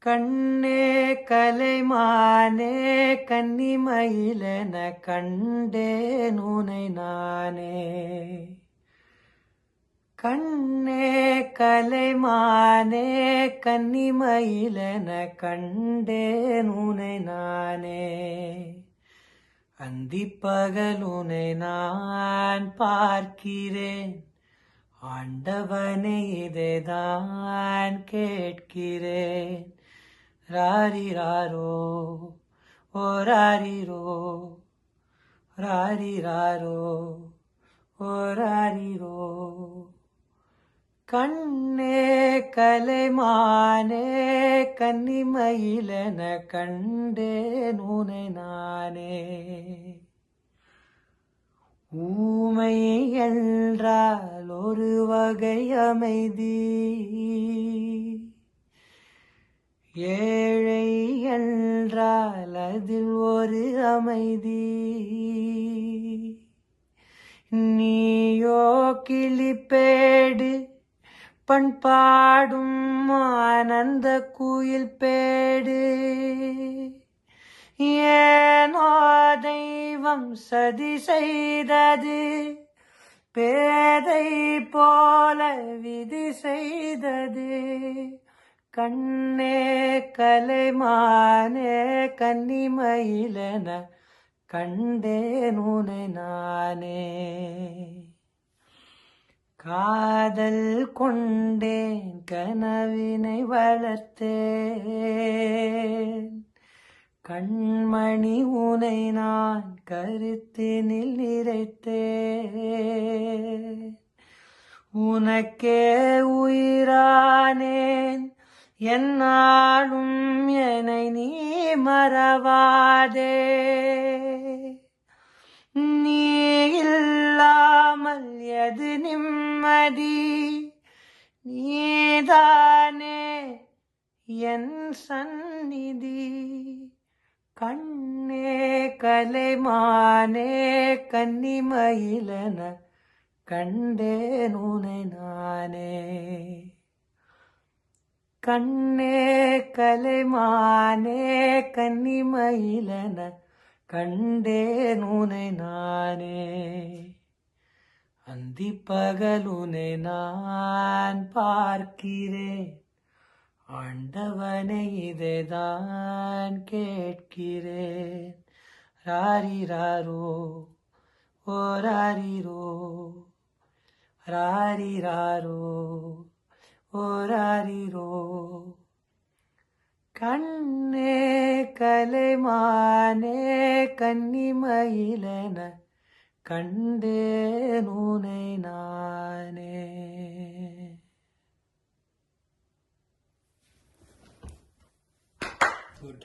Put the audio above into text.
கண்ணே கலைமானே கன்னிமயிலென கண்டேன் உனை நானே. கண்ணே கலைமானே கன்னிமயிலென கண்டேன் உனை நானே. அந்திப்பகல் உனை நான் பார்க்கிறேன், ஆண்டவனே இதைதான் கேட்கிறேன். ராரிராரோ ஓ ராரிரோ, ராரிராரோ ஓ ராரிரோ. கண்ணே கலைமானே கன்னிமயிலென கண்டேன் உனை நானே. ஊமை என்றால் ஒரு வகை அமைதி, ஏழை என்றால் அதில் ஒரு அமைதி. நீயோ கிளிப்பேடு பண்பாடும் ஆனந்த குயில் பேடு. ஏனோ தெய்வம் சதி செய்தது, பேதை போல விதி செய்தது. கண்ணே கலைமானே கன்னிமயிலென கண்டேன் உனை நானே. காதல் கொண்டேன் கனவினை வளர்த்தேன், கண்மணி உனை நான் கருத்தினில் நிறைத்தேன். உனக்கே உயிரானேன் என்னாலும் என்னை நீ மறவாதே. நீ இல்லாமல் எது நிம்மதி, நீதானே என் சந்நிதி. கண்ணே கலைமானே கன்னிமயிலென கண்டேன் உனை நானே. கண்ணே கலைமானே கன்னிமயிலென கண்டேன் உனை நானே. அந்திப்பகல் உனை நான் பார்க்கிறேன், ஆண்டவனை இதைதான் கேட்கிறேன். ராரிராரோ ஓ ராரிரோ, ராரிராரோ ஓ ராரிரோ. கண்ணே கலைமானே கன்னிமயிலென கண்டேன் உனை நானே. Good.